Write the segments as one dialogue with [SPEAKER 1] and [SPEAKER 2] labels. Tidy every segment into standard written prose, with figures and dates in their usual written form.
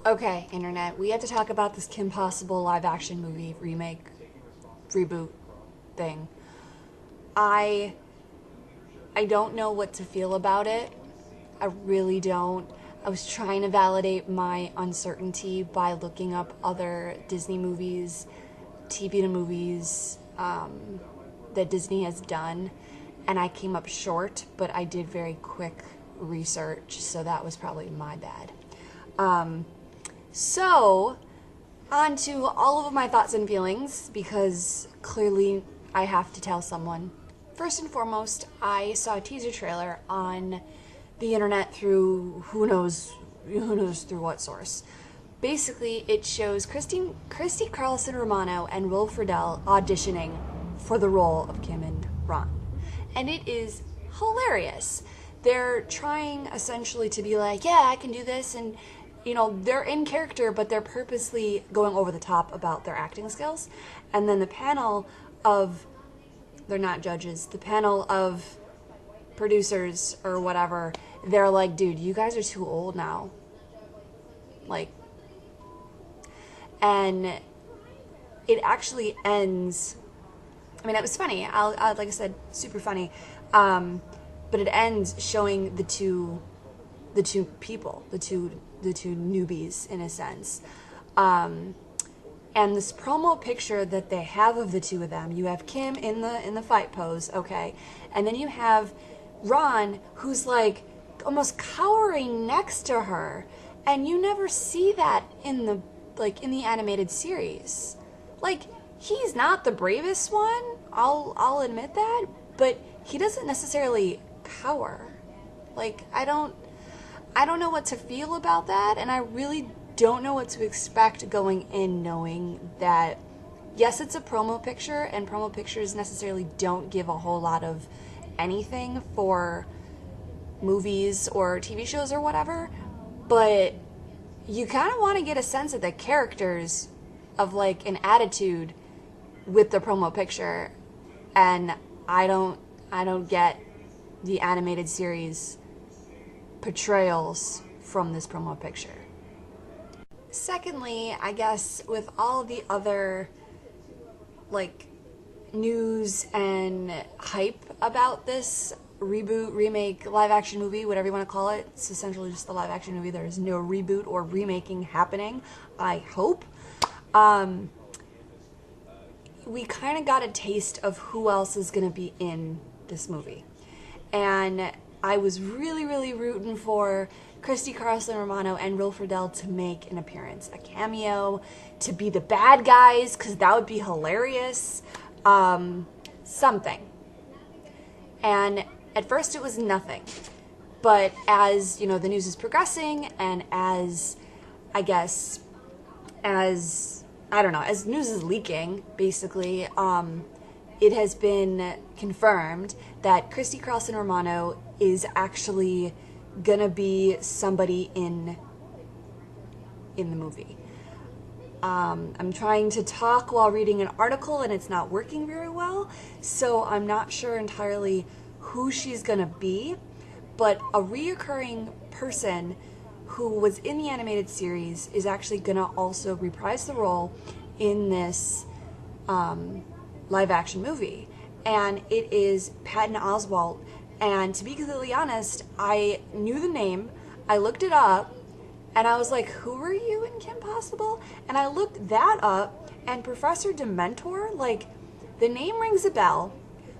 [SPEAKER 1] Okay, internet, we have to talk about this Kim Possible live action movie remake, reboot thing. I I don't know what to feel about it. I really don't. I was trying to validate my uncertainty by looking up other Disney movies, TV to movies that Disney has done, and I came up short, but I did very quick research, so that was probably my bad. So, on to all of my thoughts and feelings, because clearly I have to tell someone. First and foremost, I saw a teaser trailer on the internet through who knows through what source. Basically, it shows Christy Carlson Romano and Will Friedle auditioning for the role of Kim and Ron. And it is hilarious. They're trying essentially to be like, yeah, I can do this, and they're in character, but they're purposely going over the top about their acting skills. And then the panel of, they're not judges, the panel of producers or whatever, they're like, dude, you guys are too old now. Like, and it actually ends, I mean, it was funny. Like I said, super funny. But it ends showing the two people, the two newbies in a sense. And this promo picture that they have of the two of them, you have Kim in the fight pose, okay, and then you have Ron, who's like almost cowering next to her, and you never see that in the animated series. Like, he's not the bravest one, I'll admit that, but he doesn't necessarily cower. Like, I don't know what to feel about that, and I really don't know what to expect going in, knowing that, yes, it's a promo picture, and promo pictures necessarily don't give a whole lot of anything for movies or TV shows or whatever, but you kind of want to get a sense of the characters of, like, an attitude with the promo picture, and I don't get the animated series portrayals from this promo picture. Secondly, I guess with all the other like news and hype about this reboot, remake, live action movie, whatever you want to call it, it's essentially just the live action movie. There is no reboot or remaking happening, I hope. We kind of got a taste of who else is going to be in this movie. And I was really, really rooting for Christy Carlson Romano and Will Friedle to make an appearance, a cameo, to be the bad guys, because that would be hilarious. Something. And at first it was nothing. But as, the news is progressing, and as news is leaking, basically, it has been confirmed that Christy Carlson Romano is actually gonna be somebody in the movie. I'm trying to talk while reading an article, and it's not working very well, so I'm not sure entirely who she's gonna be, but a reoccurring person who was in the animated series is actually gonna also reprise the role in this live action movie, and it is Patton Oswalt. And to be completely honest, I knew the name, I looked it up, and I was like, who are you in Kim Possible? And I looked that up, and Professor Dementor, like, the name rings a bell,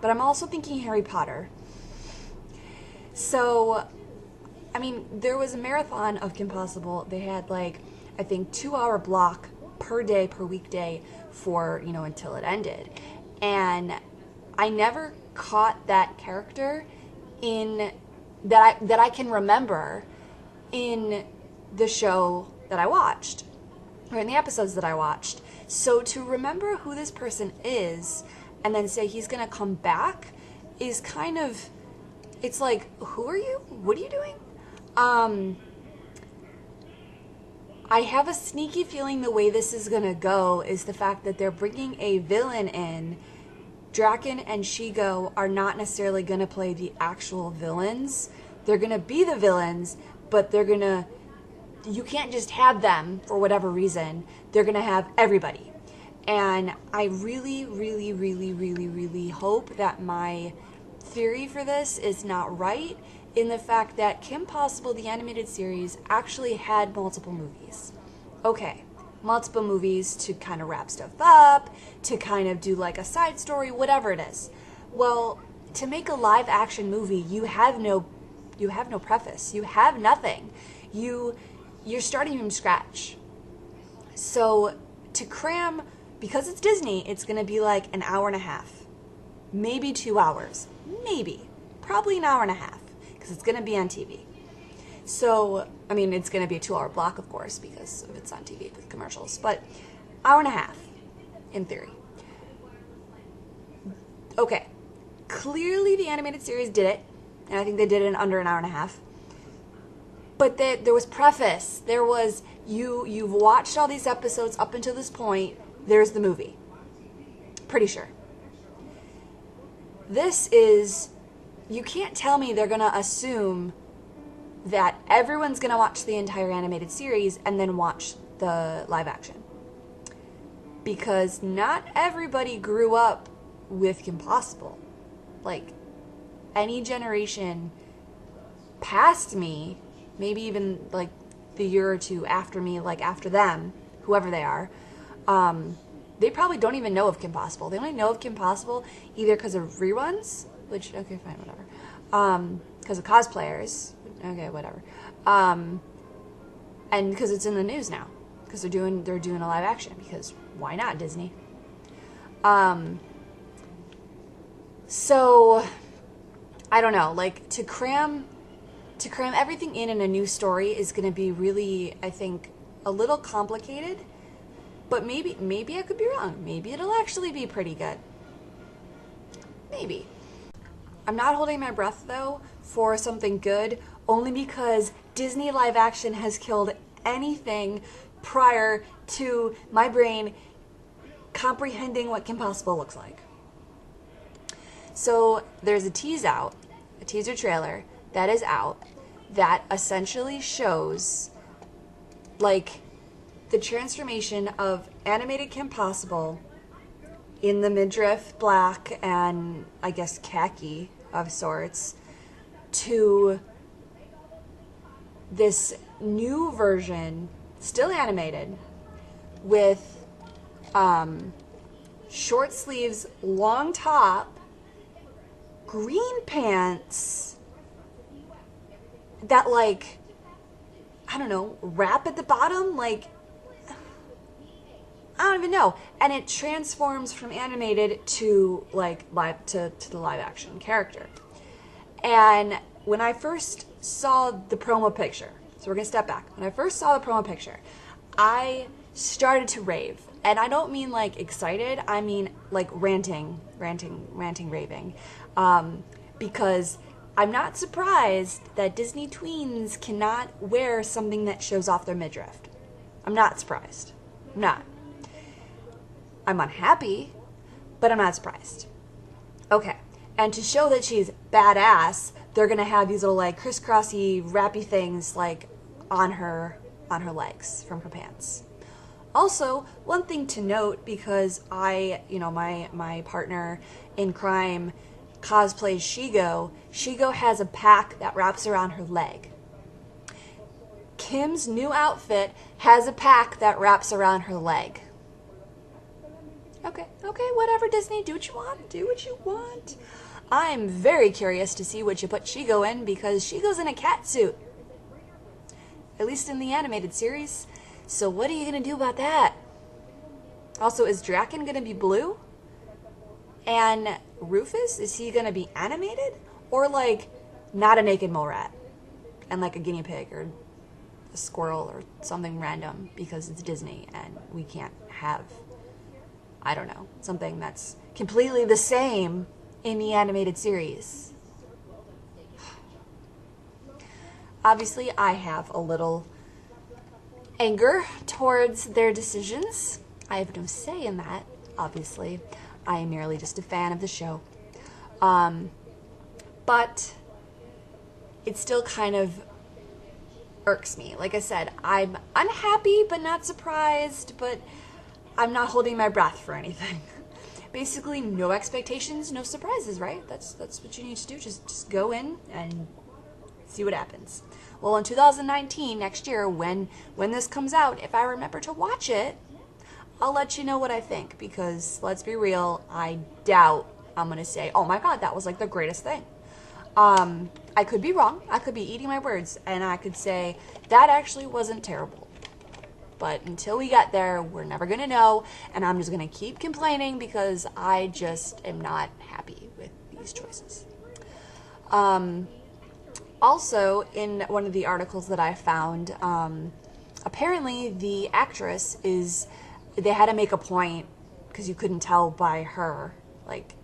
[SPEAKER 1] but I'm also thinking Harry Potter. So, I mean, there was a marathon of Kim Possible. They had, like, I think 2-hour block per day, per weekday for, until it ended. And I never caught that character in that I can remember in the show that I watched, or in the episodes that I watched. So to remember who this person is and then say he's gonna come back is kind of, it's like, who are you? What are you doing? I have a sneaky feeling the way this is gonna go is the fact that they're bringing a villain in. Draken and Shigo are not necessarily going to play the actual villains. They're going to be the villains, but they're going to you can't just have them for whatever reason. They're going to have everybody. And I really, really, really, really, really hope that my theory for this is not right, in the fact that Kim Possible, the animated series, actually had multiple movies. Okay, multiple movies to kind of wrap stuff up, to kind of do like a side story, whatever it is. Well, to make a live action movie, you have no preface. You have nothing. You're starting from scratch. So to cram, because it's Disney, it's going to be like an hour and a half, maybe 2 hours, maybe, probably an hour and a half, because it's going to be on TV. So, I mean, it's going to be a 2-hour block, of course, because it's on TV with commercials, but hour and a half, in theory. Okay, clearly the animated series did it, and I think they did it in under an hour and a half. But there was preface. There was, you've watched all these episodes up until this point. There's the movie. Pretty sure. This is, you can't tell me they're going to assume that everyone's going to watch the entire animated series and then watch the live action. Because not everybody grew up with Kim Possible. Like, any generation past me, maybe even like the year or two after me, like after them, whoever they are, they probably don't even know of Kim Possible. They only know of Kim Possible either because of reruns, which, okay, fine, whatever. Because of cosplayers, okay, whatever. And because it's in the news now, because they're doing a live action, because why not, Disney? So I don't know, like, to cram everything in a new story is going to be really, I think, a little complicated. But maybe I could be wrong. Maybe it'll actually be pretty good. Maybe. I'm not holding my breath, though, for something good, only because Disney live action has killed anything prior to my brain comprehending what Kim Possible looks like. So there's a teaser trailer that is out that essentially shows, like, the transformation of animated Kim Possible in the midriff black and, I guess, khaki of sorts to this new version, still animated, with short sleeves, long top, green pants that, like, I don't know, wrap at the bottom, like, I don't even know. And it transforms from animated to, like, live to the live action character. And when I first saw the promo picture, so we're gonna step back. When I first saw the promo picture, I started to rave. And I don't mean like excited, I mean like ranting, raving. Because I'm not surprised that Disney tweens cannot wear something that shows off their midriff. I'm not surprised. I'm not. I'm unhappy, but I'm not surprised. Okay, and to show that she's badass, they're gonna have these little like crisscrossy, wrappy things like on her legs from her pants. Also, one thing to note, because my partner in crime cosplays Shigo. Shigo has a pack that wraps around her leg. Kim's new outfit has a pack that wraps around her leg. Okay, whatever, Disney, do what you want. I'm very curious to see what you put Shigo in, because Shigo's in a cat suit. At least in the animated series. So what are you going to do about that? Also, is Draken going to be blue? And Rufus, is he going to be animated? Or, like, not a naked mole rat? And, like, a guinea pig or a squirrel or something random, because it's Disney and we can't have, I don't know, something that's completely the same in the animated series. Obviously, I have a little anger towards their decisions. I have no say in that, obviously. I am merely just a fan of the show. But it's still kind of irks me. Like I said, I'm unhappy but not surprised, but I'm not holding my breath for anything. Basically, no expectations, no surprises, right? That's what you need to do. Just go in and see what happens. Well, in 2019, next year, when this comes out, if I remember to watch it, I'll let you know what I think, because let's be real, I doubt I'm going to say, oh my god, that was like the greatest thing. I could be wrong. I could be eating my words, and I could say, that actually wasn't terrible. But until we get there, we're never going to know, and I'm just going to keep complaining because I just am not happy with these choices. Also, in one of the articles that I found, apparently the actress they had to make a point, because you couldn't tell by her, like,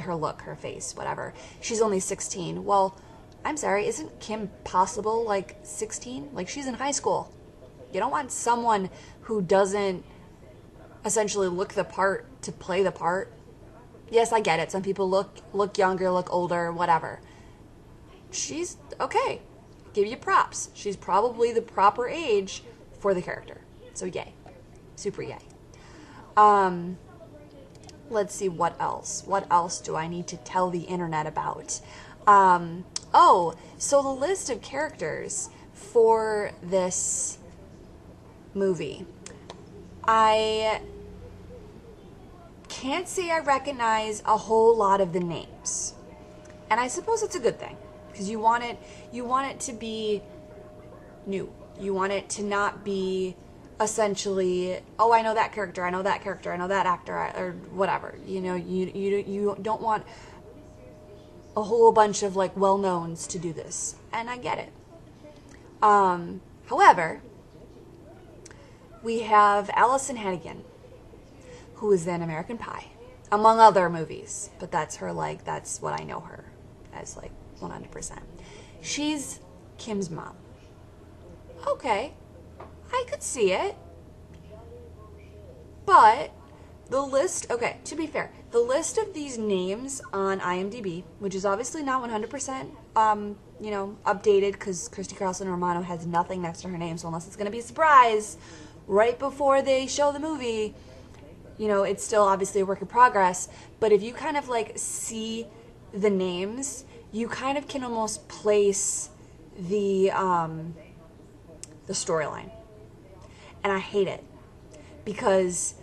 [SPEAKER 1] her look, her face, whatever. She's only 16. Well, I'm sorry, isn't Kim Possible, like, 16? Like, she's in high school. You don't want someone who doesn't essentially look the part to play the part. Yes, I get it. Some people look younger, look older, whatever. She's okay. Give you props. She's probably the proper age for the character. So yay. Super yay. Let's see, what else? What else do I need to tell the internet about? So the list of characters for this movie. I can't say I recognize a whole lot of the names. And I suppose it's a good thing, because you want it to be new. You want it to not be essentially, oh, I know that character, I know that character, I know that actor, or whatever. You know, you don't want a whole bunch of like well-knowns to do this, and I get it. However, we have Allison Hannigan, who is in American Pie, among other movies, but that's her, like, that's what I know her as, like, 100%. She's Kim's mom. Okay, I could see it. But the list, okay, to be fair, the list of these names on IMDb, which is obviously not 100%, updated, because Christy Carlson Romano has nothing next to her name, so unless it's going to be a surprise right before they show the movie, it's still obviously a work in progress. But if you kind of like see the names, you kind of can almost place the storyline. And I hate it, because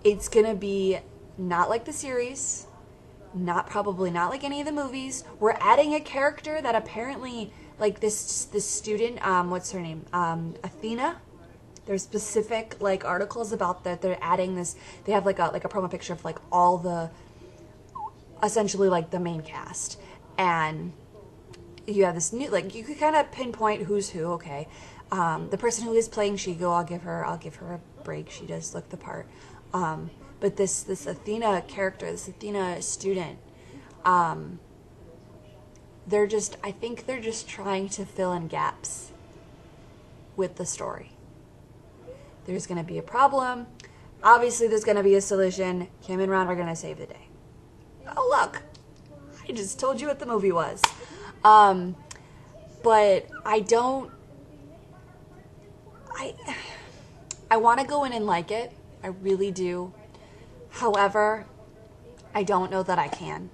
[SPEAKER 1] it's gonna be not like the series, probably not like any of the movies. We're adding a character that apparently, like, this student, what's her name, Athena. There's specific like articles about that they're adding this. They have like a promo picture of like all the, essentially like the main cast, and you have this new, like, you could kind of pinpoint who's who. Okay, the person who is playing Shigo, I'll give her a break. She does look the part. But this Athena character, this Athena student, I think they're just trying to fill in gaps with the story. There's going to be a problem. Obviously, there's going to be a solution. Kim and Ron are going to save the day. Oh, look. I just told you what the movie was. But I want to go in and like it. I really do. However, I don't know that I can.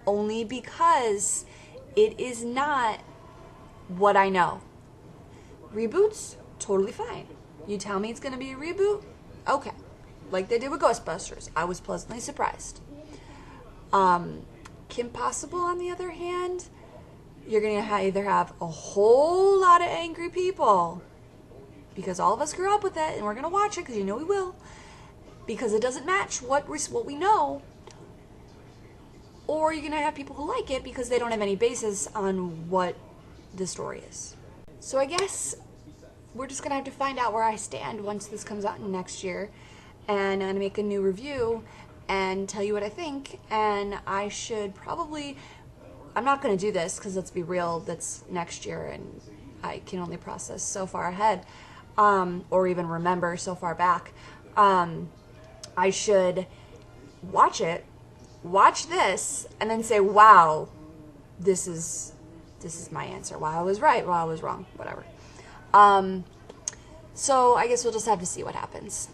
[SPEAKER 1] Only because it is not what I know. Reboots, totally fine. You tell me it's going to be a reboot? Okay. Like they did with Ghostbusters. I was pleasantly surprised. Kim Possible, on the other hand, you're going to either have a whole lot of angry people, because all of us grew up with it, and we're going to watch it, because we will, because it doesn't match what we know, or you're going to have people who like it because they don't have any basis on what the story is. So I guess we're just going to have to find out where I stand once this comes out next year, and I'm going to make a new review and tell you what I think. And I should probably, I'm not going to do this because, let's be real, that's next year and I can only process so far ahead, or even remember so far back. I should watch this, and then say, wow, this is my answer. Wow, I was right, wow, I was wrong, whatever. So I guess we'll just have to see what happens.